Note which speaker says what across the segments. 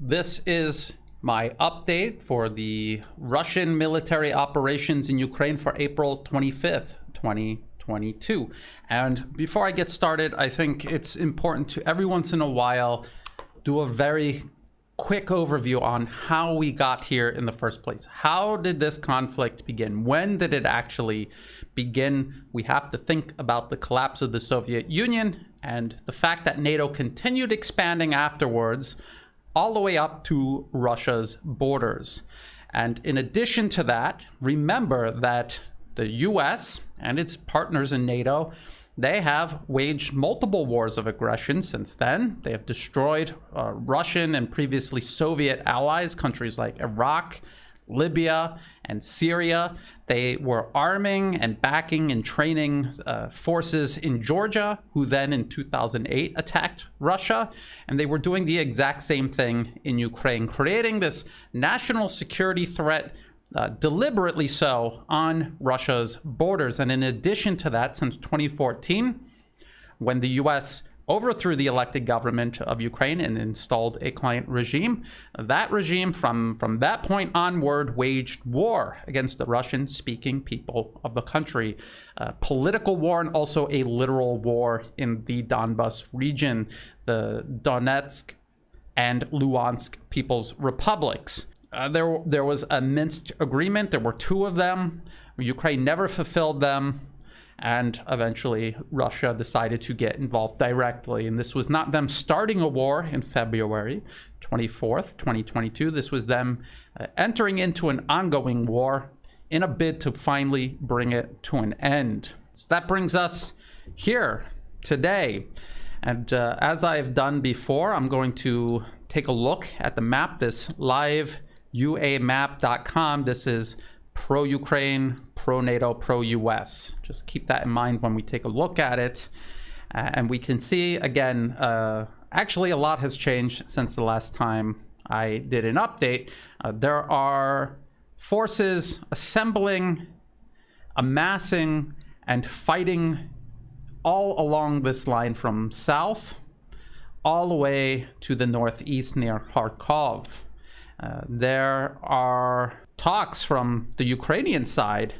Speaker 1: This is my update for the Russian military operations in Ukraine for April 25th, 2022. And before I get started, I think it's important to every once in a while do a very quick overview on how we got here in the first place. How did this conflict begin? When did it actually begin? We have to think about the collapse of the Soviet Union and the fact that NATO continued expanding afterwards, all the way up to Russia's borders. And in addition to that, remember that the US and its partners in NATO, they have waged multiple wars of aggression since then. They have destroyed Russian and previously Soviet allies, countries like Iraq, Libya, and Syria. They were arming and backing and training forces in Georgia, who then in 2008 attacked Russia. And they were doing the exact same thing in Ukraine, creating this national security threat, deliberately so, on Russia's borders. And in addition to that, since 2014, when the US overthrew the elected government of Ukraine and installed a client regime, that regime from that point onward waged war against the Russian-speaking people of the country. Political war and also a literal war in the Donbas region, the Donetsk and Luhansk People's Republics. There was a Minsk agreement. There were two of them. Ukraine never fulfilled them. And eventually Russia decided to get involved directly. And this was not them starting a war in February 24th, 2022. This was them entering into an ongoing war in a bid to finally bring it to an end. So that brings us here today. And as I've done before, I'm going to take a look at the map, this liveuamap.com. This is pro-Ukraine, pro-NATO, pro-US. Just keep that in mind when we take a look at it. And we can see, again, actually a lot has changed since the last time I did an update. There are forces assembling, amassing, and fighting all along this line from south all the way to the northeast near Kharkov. There are talks from the Ukrainian side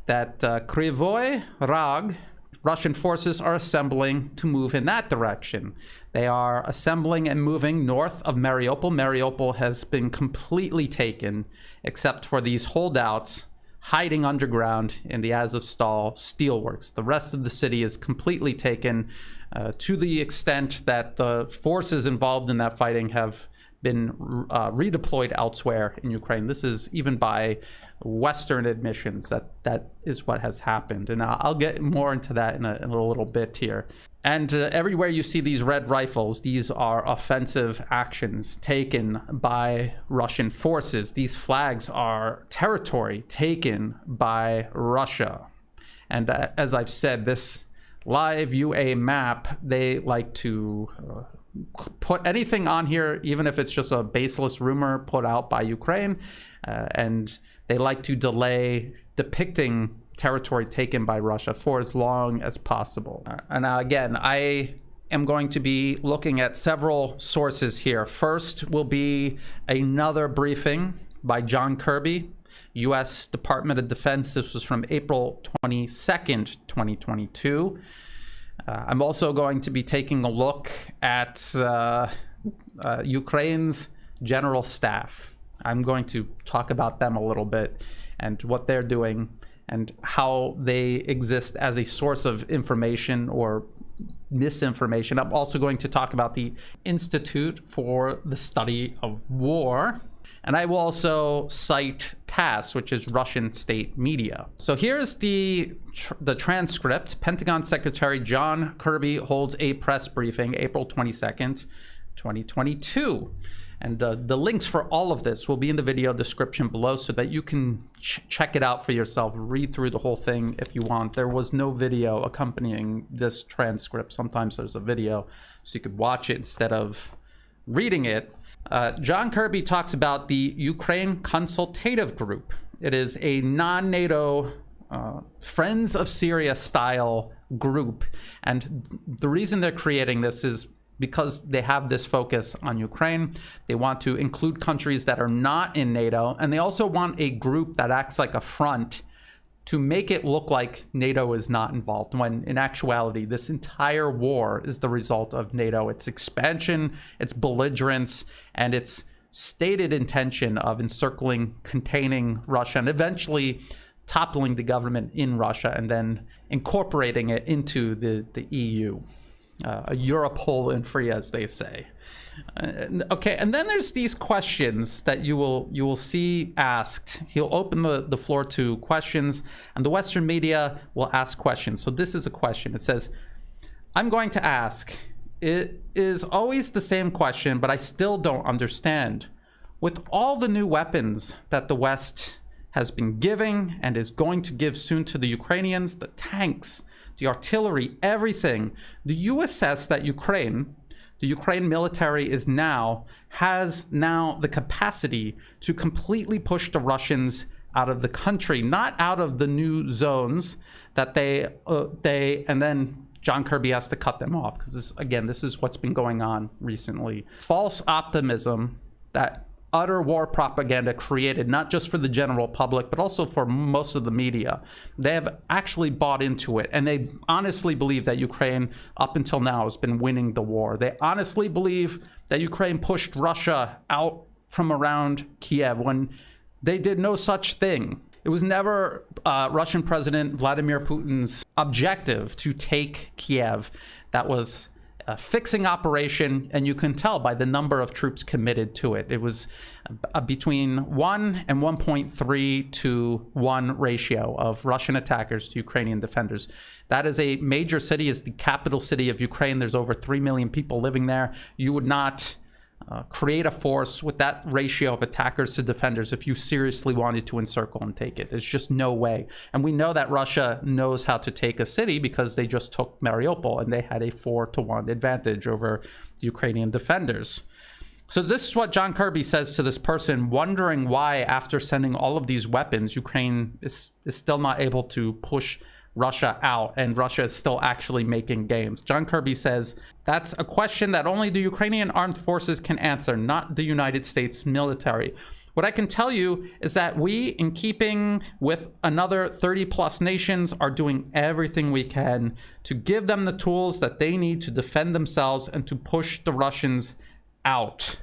Speaker 1: that Kryvyi Rog, Russian forces are assembling to move in that direction. They are assembling and moving north of Mariupol. Mariupol has been completely taken, except for these holdouts hiding underground in the Azovstal steelworks. The rest of the city is completely taken, to the extent that the forces involved in that fighting have been redeployed elsewhere in Ukraine. This is even by Western admissions that is what has happened. And I'll get more into that in a little bit here. And everywhere you see these red rifles, these are offensive actions taken by Russian forces. These flags are territory taken by Russia. And as I've said, this live UA map, they like to put anything on here, even if it's just a baseless rumor put out by Ukraine, and they like to delay depicting territory taken by Russia for as long as possible. And again, I am going to be looking at several sources here. First will be another briefing by John Kirby, U.S. Department of Defense. This was from April 22nd, 2022. I'm also going to be taking a look at Ukraine's general staff. I'm going to talk about them a little bit and what they're doing and how they exist as a source of information or misinformation. I'm also going to talk about the Institute for the Study of War. And I will also cite TASS, which is Russian state media. So here's the transcript. Pentagon Secretary John Kirby holds a press briefing, April 22nd, 2022. And the links for all of this will be in the video description below so that you can check it out for yourself, read through the whole thing if you want. There was no video accompanying this transcript. Sometimes there's a video, so you could watch it instead of reading it. John Kirby talks about the Ukraine Consultative Group. It is a non-NATO Friends of Syria style group. And the reason they're creating this is because they have this focus on Ukraine. They want to include countries that are not in NATO, and they also want a group that acts like a front to make it look like NATO is not involved, when in actuality, this entire war is the result of NATO, its expansion, its belligerence, and its stated intention of encircling, containing Russia, and eventually toppling the government in Russia and then incorporating it into the EU. A Europe whole and free, as they say. Okay, and then there's these questions that you will see asked. He'll open the floor to questions, and the Western media will ask questions. So this is a question. It says, I'm going to ask, it is always the same question, but I still don't understand. With all the new weapons that the West has been giving and is going to give soon to the Ukrainians, the tanks, the artillery, everything, do you assess that the Ukraine military has now the capacity to completely push the Russians out of the country, not out of the new zones that and then John Kirby has to cut them off, because this is what's been going on recently. False optimism that utter war propaganda created, not just for the general public, but also for most of the media. They have actually bought into it, and they honestly believe that Ukraine, up until now, has been winning the war. They honestly believe that Ukraine pushed Russia out from around Kiev when they did no such thing. It was never Russian President Vladimir Putin's objective to take Kiev. That was a fixing operation, and you can tell by the number of troops committed to it. It was between 1 and 1.3 to 1 ratio of Russian attackers to Ukrainian defenders. That is a major city, is the capital city of Ukraine. There's over 3 million people living there. You would not create a force with that ratio of attackers to defenders if you seriously wanted to encircle and take it. There's just no way. And we know that Russia knows how to take a city because they just took Mariupol and they had a 4-to-1 advantage over the Ukrainian defenders. So this is what John Kirby says to this person, wondering why, after sending all of these weapons, Ukraine is still not able to push Russia out, and Russia is still actually making gains. John Kirby says, that's a question that only the Ukrainian armed forces can answer, not the United States military. What I can tell you is that we, in keeping with another 30+ nations, are doing everything we can to give them the tools that they need to defend themselves and to push the Russians out.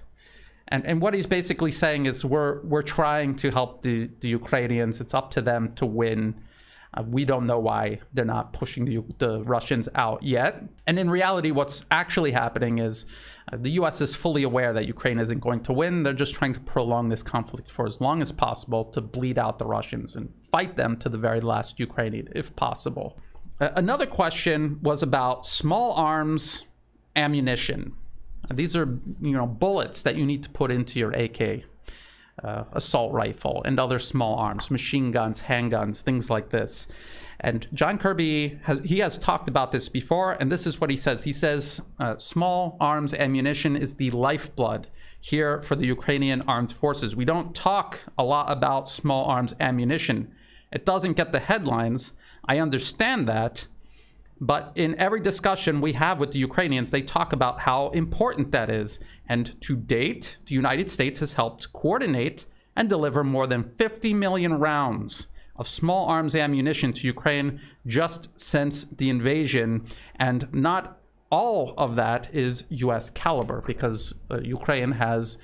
Speaker 1: And what he's basically saying is we're trying to help the Ukrainians. It's up to them to win. We don't know why they're not pushing the Russians out yet. And in reality, what's actually happening is the U.S. is fully aware that Ukraine isn't going to win. They're just trying to prolong this conflict for as long as possible to bleed out the Russians and fight them to the very last Ukrainian, if possible. Another question was about small arms ammunition. These are, bullets that you need to put into your AK. Assault rifle and other small arms, machine guns, handguns, things like this. And John Kirby has talked about this before, and this is what he says. He says small arms ammunition is the lifeblood here for the Ukrainian armed forces. We don't talk a lot about small arms ammunition. It doesn't get the headlines. I understand that. But in every discussion we have with the Ukrainians, they talk about how important that is. And to date, the United States has helped coordinate and deliver more than 50 million rounds of small arms ammunition to Ukraine just since the invasion. And not all of that is U.S. caliber, because Ukraine has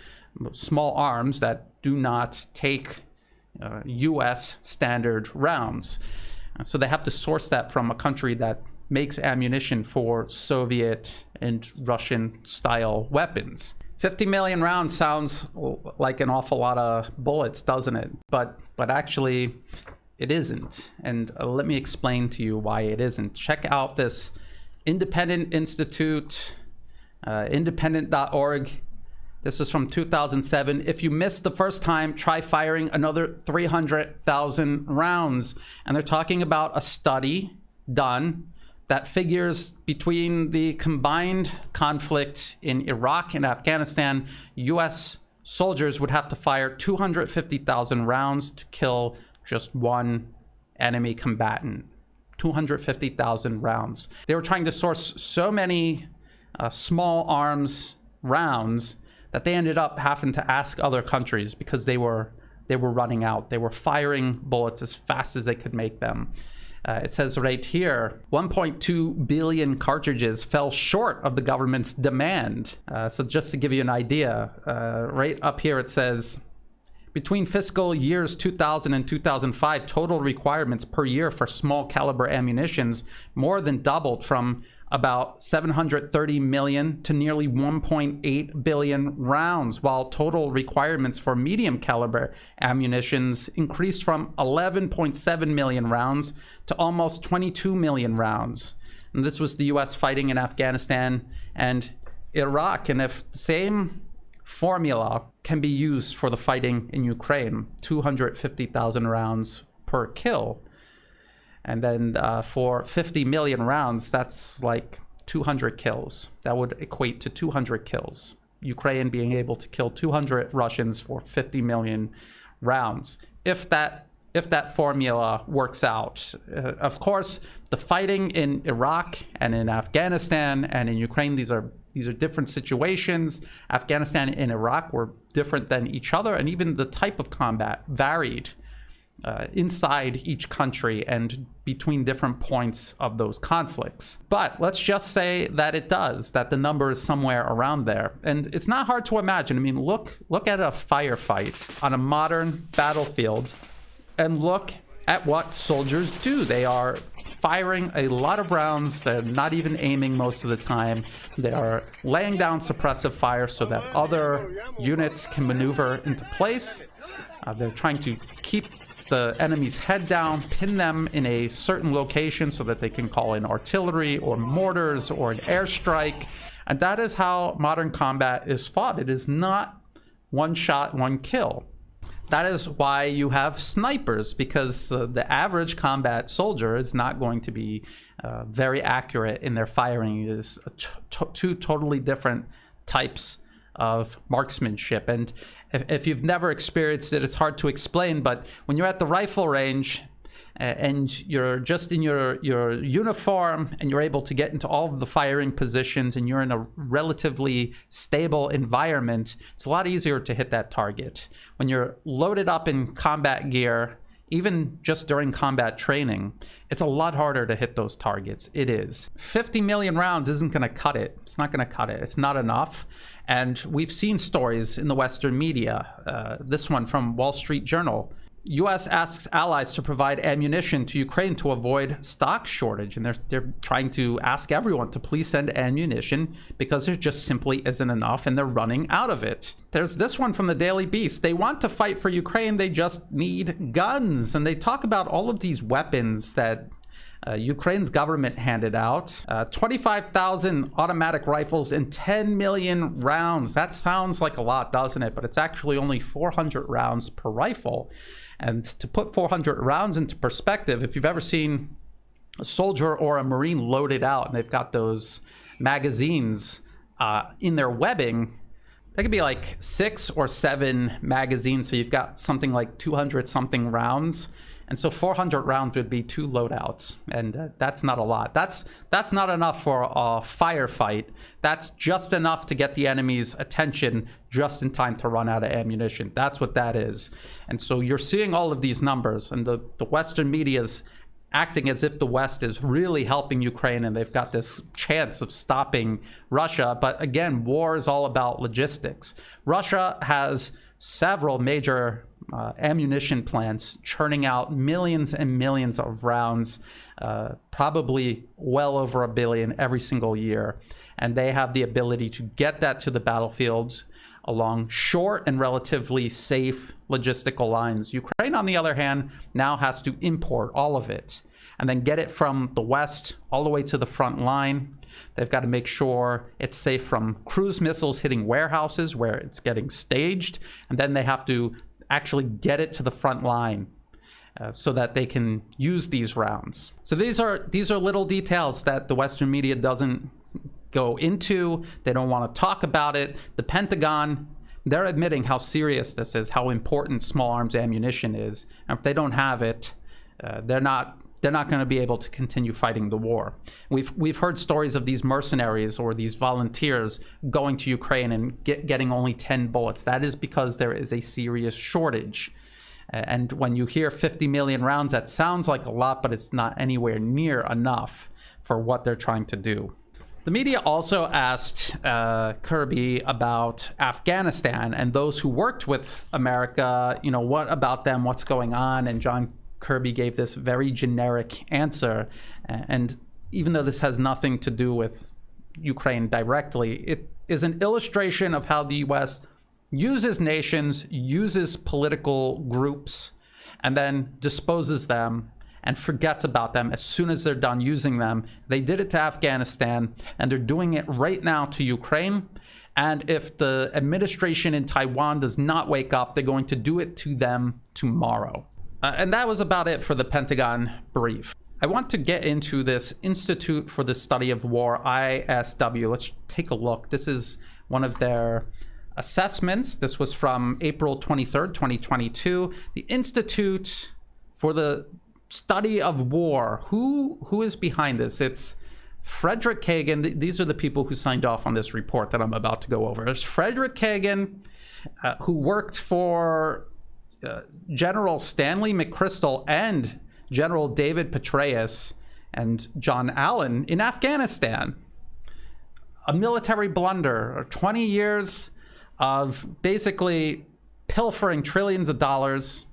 Speaker 1: small arms that do not take U.S. standard rounds. So they have to source that from a country that makes ammunition for Soviet and Russian style weapons. 50 million rounds sounds like an awful lot of bullets, doesn't it? But actually it isn't. And let me explain to you why it isn't. Check out this independent institute, independent.org. This is from 2007. If you missed the first time, try firing another 300,000 rounds. And they're talking about a study done that figures between the combined conflict in Iraq and Afghanistan, U.S. soldiers would have to fire 250,000 rounds to kill just one enemy combatant. 250,000 rounds. They were trying to source so many small arms rounds that they ended up having to ask other countries because they were running out. They were firing bullets as fast as they could make them. It says right here, 1.2 billion cartridges fell short of the government's demand. So just to give you an idea, right up here it says, between fiscal years 2000 and 2005, total requirements per year for small caliber ammunitions more than doubled from about 730 million to nearly 1.8 billion rounds, while total requirements for medium caliber ammunitions increased from 11.7 million rounds to almost 22 million rounds. And this was the US fighting in Afghanistan and Iraq. And if the same formula can be used for the fighting in Ukraine, 250,000 rounds per kill, and then for 50 million rounds, that's like 200 kills. That would equate to 200 kills. Ukraine being able to kill 200 Russians for 50 million rounds. If that formula works out. Of course, the fighting in Iraq and in Afghanistan and in Ukraine, these are different situations. Afghanistan and Iraq were different than each other, and even the type of combat varied inside each country and between different points of those conflicts. But let's just say that it does, that the number is somewhere around there. And it's not hard to imagine. I mean, look at a firefight on a modern battlefield and look at what soldiers do. They are firing a lot of rounds. They're not even aiming most of the time. They are laying down suppressive fire so that other units can maneuver into place. They're trying to keep the enemy's head down, pin them in a certain location so that they can call in artillery or mortars or an airstrike. And that is how modern combat is fought. It is not one shot, one kill. That is why you have snipers, because the average combat soldier is not going to be very accurate in their firing. It is two totally different types of marksmanship. And if you've never experienced it, it's hard to explain, but when you're at the rifle range and you're just in your uniform and you're able to get into all of the firing positions and you're in a relatively stable environment, it's a lot easier to hit that target. When you're loaded up in combat gear, even just during combat training, it's a lot harder to hit those targets. It is. 50 million rounds isn't going to cut it. It's not going to cut it. It's not enough. And we've seen stories in the Western media. This one from Wall Street Journal. U.S. asks allies to provide ammunition to Ukraine to avoid stock shortage. And they're trying to ask everyone to please send ammunition because there just simply isn't enough and they're running out of it. There's this one from the Daily Beast. They want to fight for Ukraine. They just need guns. And they talk about all of these weapons that Ukraine's government handed out. 25,000 automatic rifles and 10 million rounds. That sounds like a lot, doesn't it? But it's actually only 400 rounds per rifle. And to put 400 rounds into perspective, if you've ever seen a soldier or a Marine loaded out and they've got those magazines in their webbing, that could be like 6 or 7 magazines. So you've got something like 200 something rounds. And so 400 rounds would be 2 loadouts, and that's not a lot. That's not enough for a firefight. That's just enough to get the enemy's attention just in time to run out of ammunition. That's what that is. And so you're seeing all of these numbers, and the Western media is acting as if the West is really helping Ukraine and they've got this chance of stopping Russia. But again, war is all about logistics. Russia has several major ammunition plants churning out millions and millions of rounds, probably well over 1 billion every single year. And they have the ability to get that to the battlefields along short and relatively safe logistical lines. Ukraine, on the other hand, now has to import all of it and then get it from the west all the way to the front line. They've got to make sure it's safe from cruise missiles hitting warehouses where it's getting staged. And then they have to actually get it to the front line so that they can use these rounds. So these are little details that the Western media doesn't go into. They don't want to talk about it. The Pentagon, they're admitting how serious this is, how important small arms ammunition is. And if they don't have it, they're not they're not going to be able to continue fighting the war. We've heard stories of these mercenaries or these volunteers going to Ukraine and getting only 10 bullets. That is because there is a serious shortage. And when you hear 50 million rounds, that sounds like a lot, but it's not anywhere near enough for what they're trying to do. The media also asked Kirby about Afghanistan and those who worked with America, you know, what about them, what's going on? And John Kirby gave this very generic answer. And even though this has nothing to do with Ukraine directly, it is an illustration of how the US uses nations, uses political groups, and then disposes them and forgets about them as soon as they're done using them. They did it to Afghanistan, and they're doing it right now to Ukraine. And if the administration in Taiwan does not wake up, they're going to do it to them tomorrow. And that was about it for the Pentagon brief. I want to get into this Institute for the Study of War, ISW. Let's take a look. This is one of their assessments. This was from April 23rd, 2022. The Institute for the Study of War. Who is behind this? It's Frederick Kagan. These are the people who signed off on this report that I'm about to go over. There's Frederick Kagan, who worked for General Stanley McChrystal and General David Petraeus and John Allen in Afghanistan. A military blunder, 20 years of basically pilfering trillions of dollars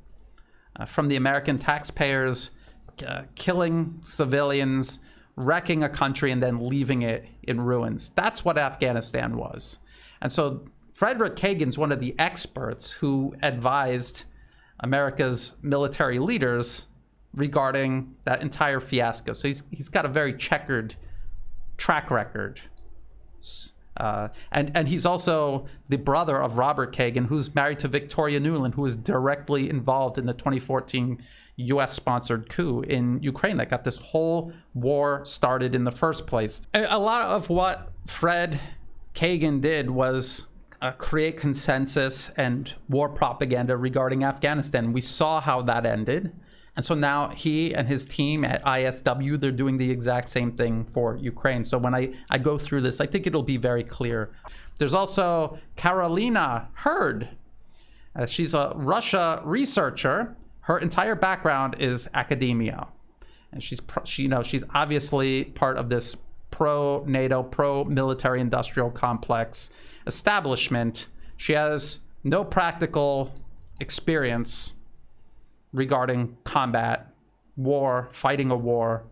Speaker 1: from the American taxpayers, killing civilians, wrecking a country, and then leaving it in ruins. That's what Afghanistan was. And so Frederick Kagan's one of the experts who advised America's military leaders regarding that entire fiasco. So he's got a very checkered track record. And he's also the brother of Robert Kagan, who's married to Victoria Nuland, who was directly involved in the 2014 US-sponsored coup in Ukraine that got this whole war started in the first place. A lot of what Fred Kagan did was create consensus and war propaganda regarding Afghanistan. We saw how that ended. And so now he and his team at ISW, they're doing the exact same thing for Ukraine. So when I go through this, I think it'll be very clear. There's also Carolina Hurd. She's a Russia researcher. Her entire background is academia. And she's obviously part of this pro-NATO, pro-military industrial complex establishment. She has no practical experience regarding combat, war, fighting a war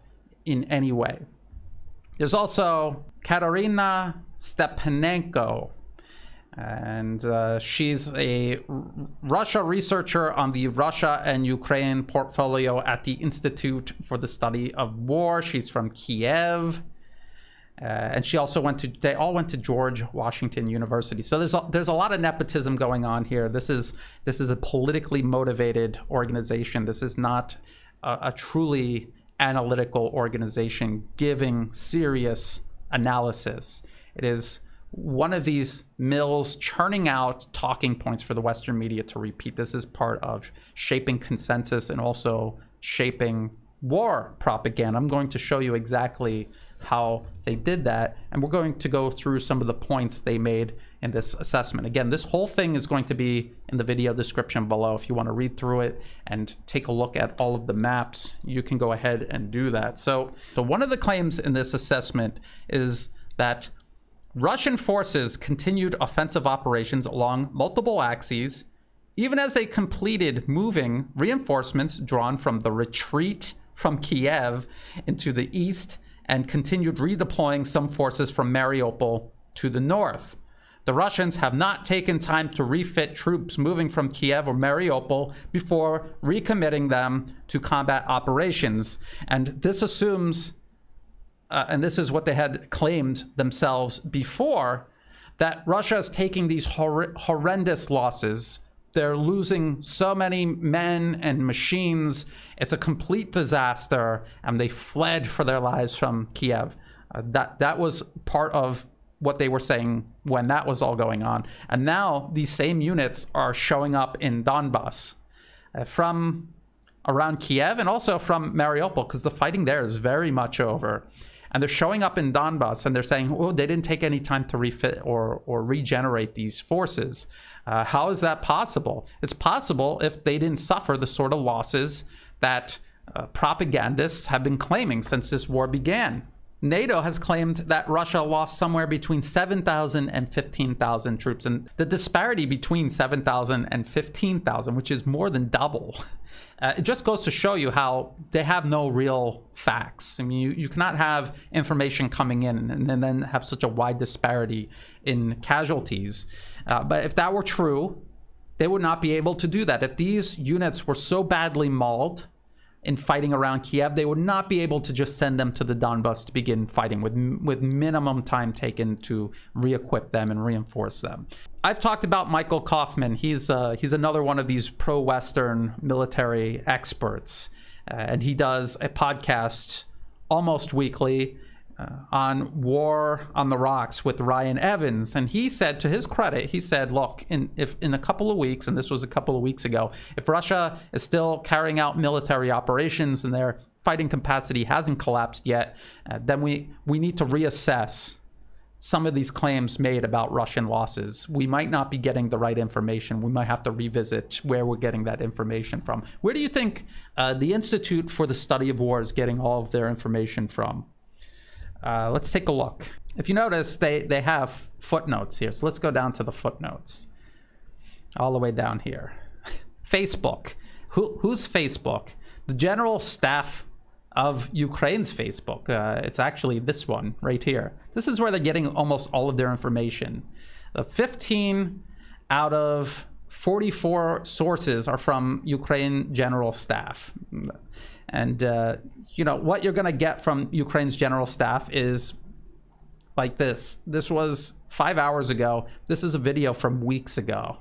Speaker 1: in any way. There's also Katerina Stepanenko, and she's a Russia researcher on the Russia and Ukraine portfolio at the Institute for the Study of War. She's from Kiev. And she also they all went to George Washington University. So there's a lot of nepotism going on here. This is a politically motivated organization. This is not a truly analytical organization giving serious analysis. It is one of these mills churning out talking points for the Western media to repeat. This is part of shaping consensus and also shaping war propaganda. I'm going to show you exactly how they did that, and we're going to go through some of the points they made in this assessment. Again, this whole thing is going to be in the video description below. If you want to read through it and take a look at all of the maps, you can go ahead and do that. So one of the claims in this assessment is that Russian forces continued offensive operations along multiple axes, even as they completed moving reinforcements drawn from the retreat from Kiev into the east and continued redeploying some forces from Mariupol to the north. The Russians have not taken time to refit troops moving from Kiev or Mariupol before recommitting them to combat operations. And this assumes, and this is what they had claimed themselves before, that Russia is taking these horrendous losses. They're losing so many men and machines. It's a complete disaster, and they fled for their lives from Kiev. That was part of what they were saying when that was all going on. And now these same units are showing up in Donbass. From around Kiev and also from Mariupol, because the fighting there is very much over. And they're showing up in Donbass and they're saying, oh, they didn't take any time to refit or regenerate these forces. How is that possible? It's possible if they didn't suffer the sort of losses that propagandists have been claiming since this war began. NATO has claimed that Russia lost somewhere between 7,000 and 15,000 troops. And the disparity between 7,000 and 15,000, which is more than double, it just goes to show you how they have no real facts. I mean, you cannot have information coming in and then have such a wide disparity in casualties. But if that were true, they would not be able to do that. If these units were so badly mauled in fighting around Kiev, they would not be able to just send them to the Donbas to begin fighting with minimum time taken to re-equip them and reinforce them. I've talked about Michael Kaufman. He's another one of these pro-Western military experts, and he does a podcast almost weekly on War on the Rocks with Ryan Evans. And he said, to his credit, he said, look, if in a couple of weeks, and this was a couple of weeks ago, if Russia is still carrying out military operations and their fighting capacity hasn't collapsed yet, then we need to reassess some of these claims made about Russian losses. We might not be getting the right information. We might have to revisit where we're getting that information from. Where do you think the Institute for the Study of War is getting all of their information from? Let's take a look. If you notice, they have footnotes here. So let's go down to the footnotes. All the way down here. Facebook. Who's Facebook? The General Staff of Ukraine's Facebook. It's actually this one right here. This is where they're getting almost all of their information. 15 out of 44 sources are from Ukraine General Staff. And what you're going to get from Ukraine's general staff is like this. This was 5 hours ago. This is a video from weeks ago.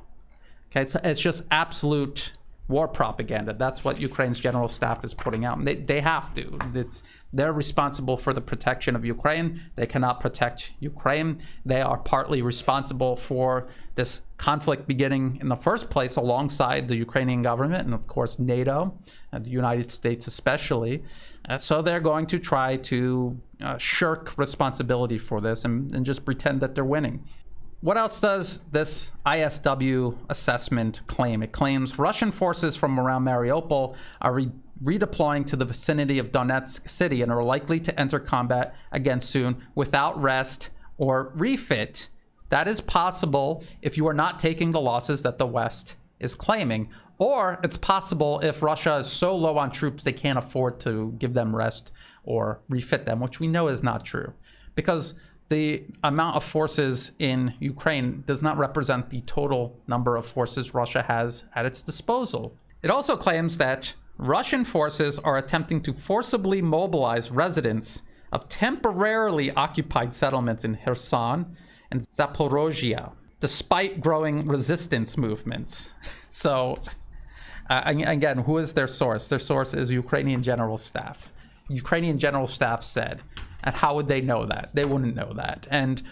Speaker 1: Okay, so it's just absolute war propaganda. That's what Ukraine's general staff is putting out. And they have to. They're responsible for the protection of Ukraine. They cannot protect Ukraine. They are partly responsible for this conflict beginning in the first place alongside the Ukrainian government and, of course, NATO and the United States especially. So they're going to try to shirk responsibility for this and just pretend that they're winning. What else does this ISW assessment claim? It claims Russian forces from around Mariupol are redeploying to the vicinity of Donetsk city and are likely to enter combat again soon without rest or refit. That is possible if you are not taking the losses that the West is claiming. Or it's possible if Russia is so low on troops they can't afford to give them rest or refit them, which we know is not true. Because the amount of forces in Ukraine does not represent the total number of forces Russia has at its disposal. It also claims that Russian forces are attempting to forcibly mobilize residents of temporarily occupied settlements in Kherson and Zaporozhye, despite growing resistance movements. So, again, who is their source? Their source is Ukrainian General Staff. Ukrainian General Staff said. And how would they know that? They wouldn't know that. And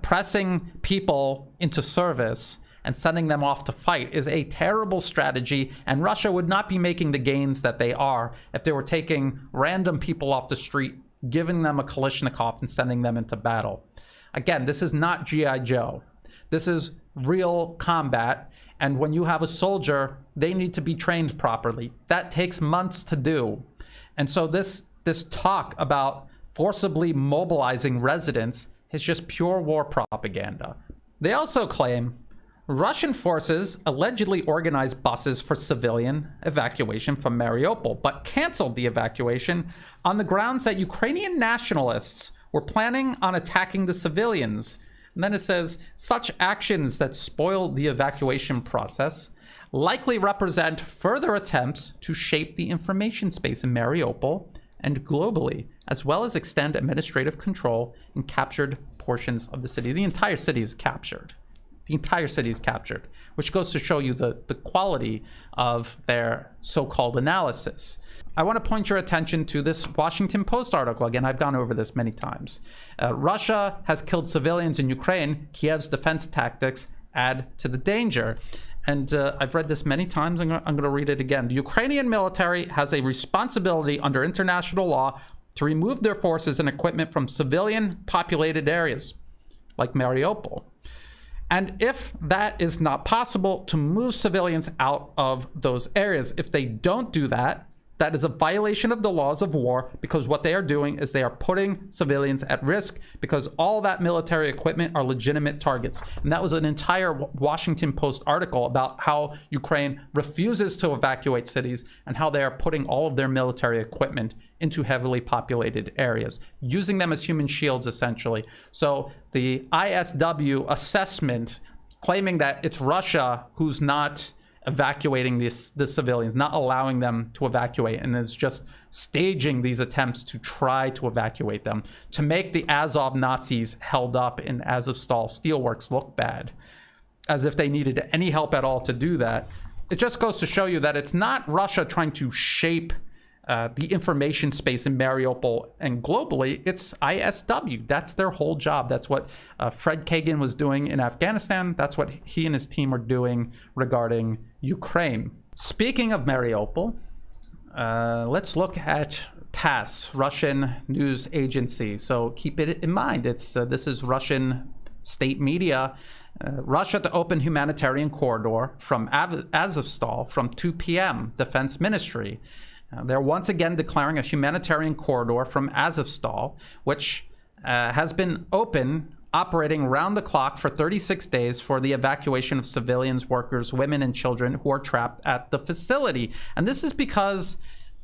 Speaker 1: pressing people into service and sending them off to fight is a terrible strategy. And Russia would not be making the gains that they are if they were taking random people off the street, giving them a Kalashnikov and sending them into battle. Again, this is not G.I. Joe. This is real combat. And when you have a soldier, they need to be trained properly. That takes months to do. And so this talk about forcibly mobilizing residents is just pure war propaganda. They also claim Russian forces allegedly organized buses for civilian evacuation from Mariupol, but canceled the evacuation on the grounds that Ukrainian nationalists were planning on attacking the civilians. And then it says, such actions that spoiled the evacuation process likely represent further attempts to shape the information space in Mariupol and globally, as well as extend administrative control in captured portions of the city. The entire city is captured. The entire city is captured, which goes to show you the quality of their so-called analysis. I want to point your attention to this Washington Post article. Again, I've gone over this many times. Russia has killed civilians in Ukraine. Kiev's defense tactics add to the danger. and I've read this many times. I'm going to read it again. The Ukrainian military has a responsibility under international law to remove their forces and equipment from civilian populated areas like Mariupol. And if that is not possible, to move civilians out of those areas. If they don't do that, that is a violation of the laws of war, because what they are doing is they are putting civilians at risk, because all that military equipment are legitimate targets. And that was an entire Washington Post article about how Ukraine refuses to evacuate cities and how they are putting all of their military equipment into heavily populated areas, using them as human shields, essentially. So the ISW assessment claiming that it's Russia who's not evacuating the civilians, not allowing them to evacuate, and is just staging these attempts to try to evacuate them, to make the Azov Nazis held up in Azovstal steelworks look bad, as if they needed any help at all to do that. It just goes to show you that it's not Russia trying to shape the information space in Mariupol and globally. It's ISW. That's their whole job. That's what Fred Kagan was doing in Afghanistan. That's what he and his team are doing regarding Ukraine. Speaking of Mariupol, let's look at TASS, Russian news agency. So keep it in mind. This is Russian state media. Russia to open humanitarian corridor from Azovstal from 2 p.m. Defense Ministry. They're once again declaring a humanitarian corridor from Azovstal, which has been open, operating round the clock for 36 days for the evacuation of civilians, workers, women, and children who are trapped at the facility. And this is because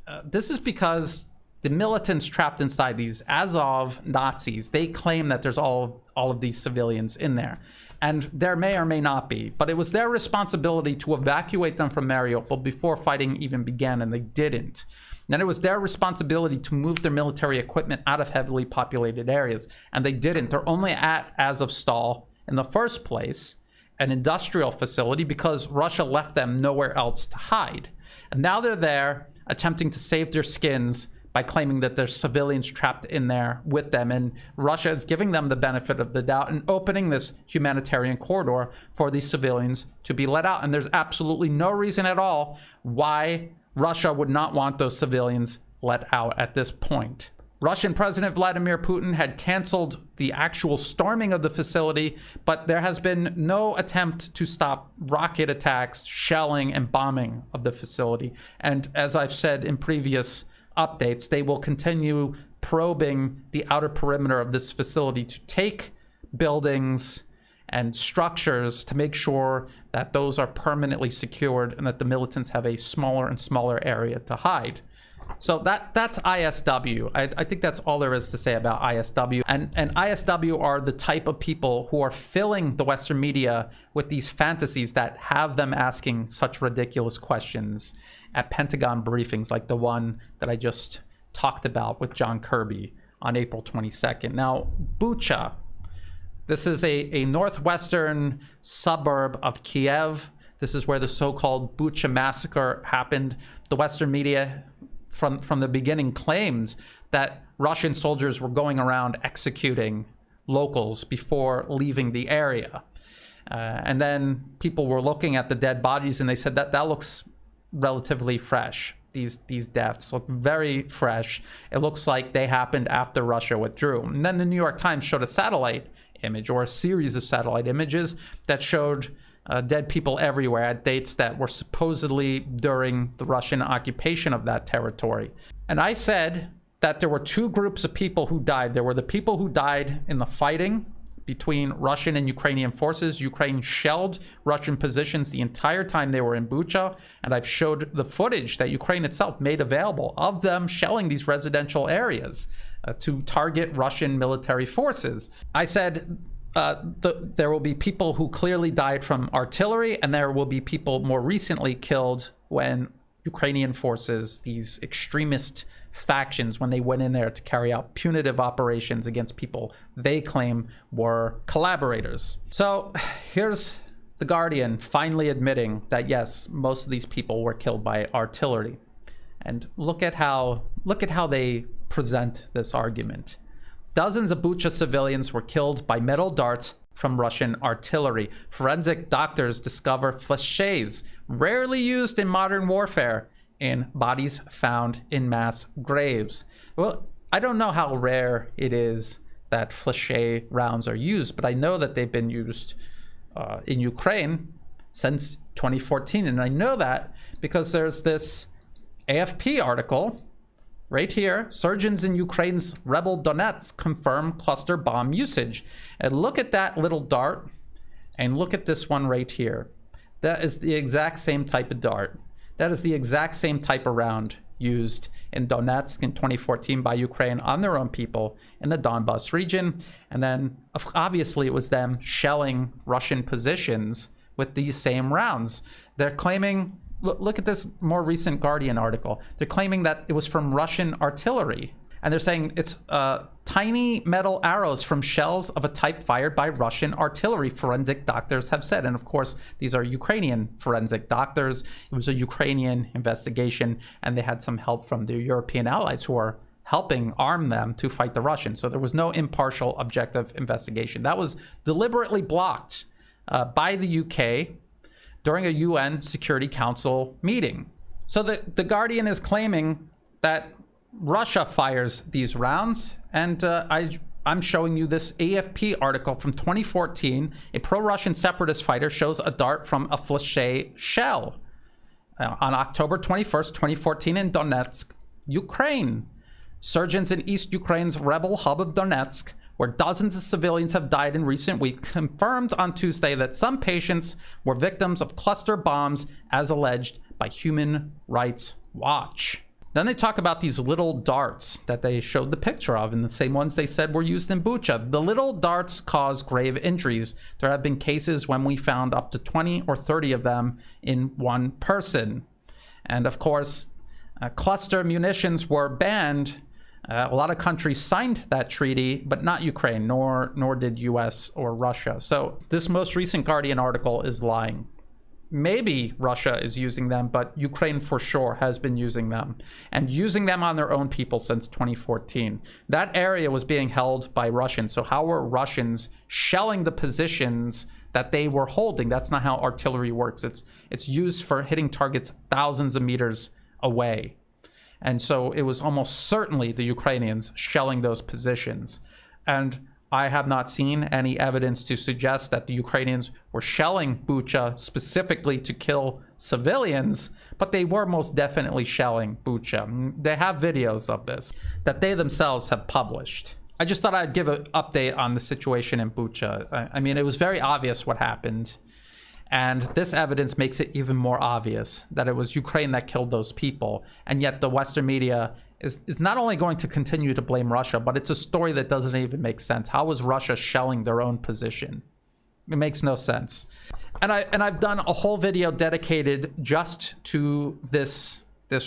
Speaker 1: the militants trapped inside, these Azov Nazis, they claim that there's all of these civilians in there. And there may or may not be, but it was their responsibility to evacuate them from Mariupol before fighting even began, and they didn't. And it was their responsibility to move their military equipment out of heavily populated areas, and they didn't. They're only at Azovstal in the first place, an industrial facility, because Russia left them nowhere else to hide. And now they're there attempting to save their skins by claiming that there's civilians trapped in there with them. And Russia is giving them the benefit of the doubt and opening this humanitarian corridor for these civilians to be let out. And there's absolutely no reason at all why Russia would not want those civilians let out at this point. Russian President Vladimir Putin had canceled the actual storming of the facility, but there has been no attempt to stop rocket attacks, shelling, and bombing of the facility. And as I've said in previous updates, they will continue probing the outer perimeter of this facility to take buildings and structures to make sure that those are permanently secured and that the militants have a smaller and smaller area to hide. So that's ISW. I think that's all there is to say about ISW. And ISW are the type of people who are filling the Western media with these fantasies that have them asking such ridiculous questions at Pentagon briefings, like the one that I just talked about with John Kirby on April 22nd. Now, Bucha, this is a northwestern suburb of Kiev. This is where the so-called Bucha massacre happened. The Western media from the beginning claimed that Russian soldiers were going around executing locals before leaving the area. And then people were looking at the dead bodies and they said that looks relatively fresh. These deaths look very fresh. It looks like they happened after Russia withdrew. And then the New York Times showed a satellite image, or a series of satellite images, that showed dead people everywhere at dates that were supposedly during the Russian occupation of that territory. And I said that there were two groups of people who died. There were the people who died in the fighting between Russian and Ukrainian forces. Ukraine shelled Russian positions the entire time they were in Bucha, and I've showed the footage that Ukraine itself made available of them shelling these residential areas to target Russian military forces. I said there will be people who clearly died from artillery, and there will be people more recently killed when Ukrainian forces, these extremist factions, when they went in there to carry out punitive operations against people they claim were collaborators. So here's The Guardian finally admitting that yes, most of these people were killed by artillery. And look at how they present this argument. Dozens of Bucha civilians were killed by metal darts from Russian artillery. Forensic doctors discover fléchés, rarely used in modern warfare, in bodies found in mass graves. Well, I don't know how rare it is that fléché rounds are used, but I know that they've been used in Ukraine since 2014. And I know that because there's this AFP article right here. Surgeons in Ukraine's rebel Donetsk confirm cluster bomb usage. And look at that little dart, and look at this one right here. That is the exact same type of dart. That is the exact same type of round used in Donetsk in 2014 by Ukraine on their own people in the Donbas region. And then obviously it was them shelling Russian positions with these same rounds. They're claiming, look at this more recent Guardian article. They're claiming that it was from Russian artillery. And they're saying it's tiny metal arrows from shells of a type fired by Russian artillery, forensic doctors have said. And of course, these are Ukrainian forensic doctors. It was a Ukrainian investigation, and they had some help from their European allies who are helping arm them to fight the Russians. So there was no impartial, objective investigation. That was deliberately blocked by the UK during a UN Security Council meeting. So the Guardian is claiming that Russia fires these rounds, and I'm showing you this AFP article from 2014. A pro-Russian separatist fighter shows a dart from a fléché shell on October 21st, 2014 in Donetsk, Ukraine. Surgeons in East Ukraine's rebel hub of Donetsk, where dozens of civilians have died in recent weeks, confirmed on Tuesday that some patients were victims of cluster bombs, as alleged by Human Rights Watch. Then they talk about these little darts that they showed the picture of, and the same ones they said were used in Bucha. The little darts cause grave injuries. There have been cases when we found up to 20 or 30 of them in one person. And of course, cluster munitions were banned. A lot of countries signed that treaty, but not Ukraine, nor did US or Russia. So this most recent Guardian article is lying. Maybe Russia is using them, but Ukraine for sure has been using them, and using them on their own people since 2014. That area was being held by Russians. So how were Russians shelling the positions that they were holding? That's not how artillery works. It's used for hitting targets thousands of meters away. And so it was almost certainly the Ukrainians shelling those positions. And I have not seen any evidence to suggest that the Ukrainians were shelling Bucha specifically to kill civilians, but they were most definitely shelling Bucha. They have videos of this that they themselves have published. I just thought I'd give an update on the situation in Bucha. I mean, it was very obvious what happened. And this evidence makes it even more obvious that it was Ukraine that killed those people. And yet the Western media is not only going to continue to blame Russia, but it's a story that doesn't even make sense. How was Russia shelling their own position? It makes no sense. And I've done a whole video dedicated just to this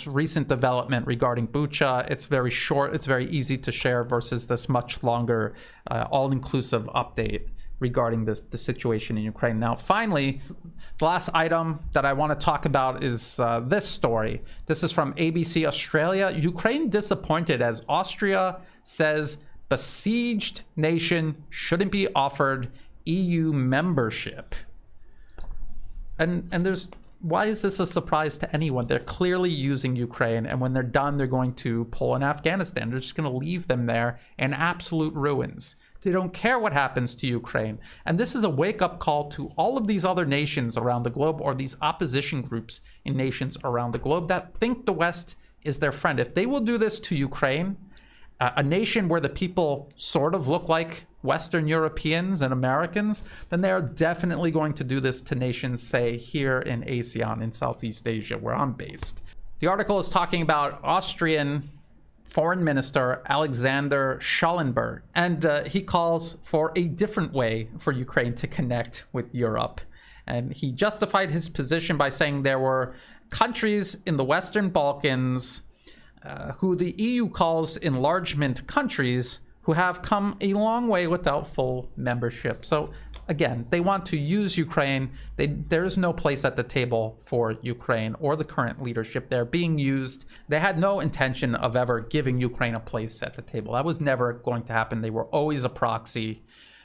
Speaker 1: recent development regarding Bucha. It's very short, it's very easy to share versus this much longer, all-inclusive update regarding the situation in Ukraine. Now, finally, the last item that I want to talk about is this story. This is from ABC Australia. Ukraine disappointed as Austria says besieged nation shouldn't be offered EU membership. And there's, why is this a surprise to anyone? They're clearly using Ukraine, and when they're done, they're going to pull in Afghanistan. They're just going to leave them there in absolute ruins. They don't care what happens to Ukraine. And this is a wake-up call to all of these other nations around the globe, or these opposition groups in nations around the globe that think the West is their friend. If they will do this to Ukraine, a nation where the people sort of look like Western Europeans and Americans, then they are definitely going to do this to nations, say, here in ASEAN, in Southeast Asia, where I'm based. The article is talking about Austrian Foreign Minister Alexander Schallenberg, and he calls for a different way for Ukraine to connect with Europe. And he justified his position by saying there were countries in the Western Balkans who the EU calls enlargement countries who have come a long way without full membership. So again, they want to use Ukraine. There's no place at the table for Ukraine or the current leadership. They're being used. They had no intention of ever giving Ukraine a place at the table. That was never going to happen. They were always a proxy.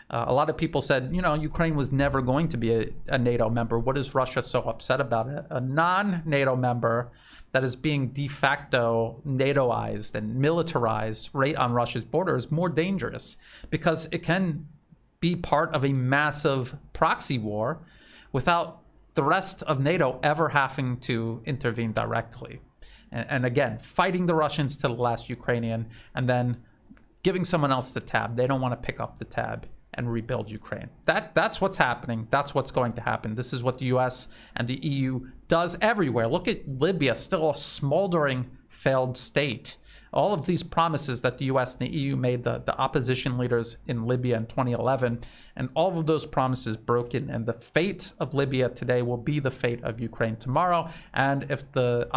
Speaker 1: A lot of people said, you know, Ukraine was never going to be a NATO member. What is Russia so upset about it? A non-NATO member that is being de facto NATOized and militarized right on Russia's border is more dangerous because it can be part of a massive proxy war without the rest of NATO ever having to intervene directly. And again, fighting the Russians to the last Ukrainian and then giving someone else the tab. They don't want to pick up the tab and rebuild Ukraine. That's what's happening. That's what's going to happen. This is what the US and the EU does everywhere. Look at Libya, still a smoldering failed state. All of these promises that the US and the EU made the opposition leaders in Libya in 2011, and all of those promises broken, and the fate of Libya today will be the fate of Ukraine tomorrow. And if the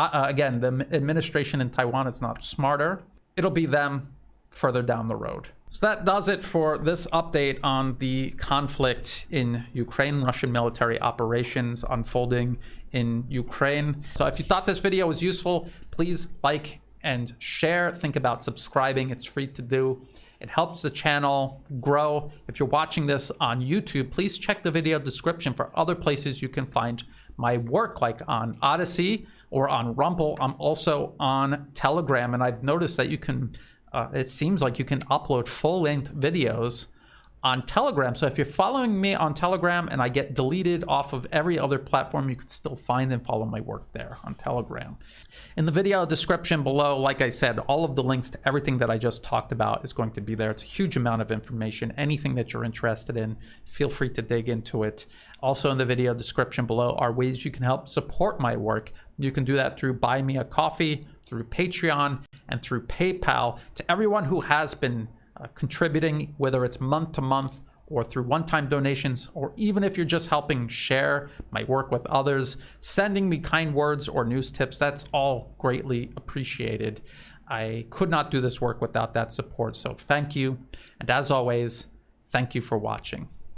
Speaker 1: administration in Taiwan is not smarter, it'll be them further down the road. So that does it for this update on the conflict in Ukraine, Russian military operations unfolding in Ukraine. So if you thought this video was useful, please like and share. Think about subscribing. It's free to do. It helps the channel grow. If you're watching this on YouTube, please check the video description for other places you can find my work, like on Odyssey or on Rumble. I'm also on Telegram, and I've noticed that you can it seems like you can upload full-length videos on Telegram. So if you're following me on Telegram and I get deleted off of every other platform, you can still find and follow my work there on Telegram. In the video description below, like I said, all of the links to everything that I just talked about is going to be there. It's a huge amount of information. Anything that you're interested in, feel free to dig into it. Also in the video description below are ways you can help support my work. You can do that through Buy Me a Coffee, through Patreon, and through PayPal. To everyone who has been contributing, whether it's month to month or through one-time donations, or even if you're just helping share my work with others, sending me kind words or news tips, that's all greatly appreciated. I could not do this work without that support, so thank you. And as always, thank you for watching.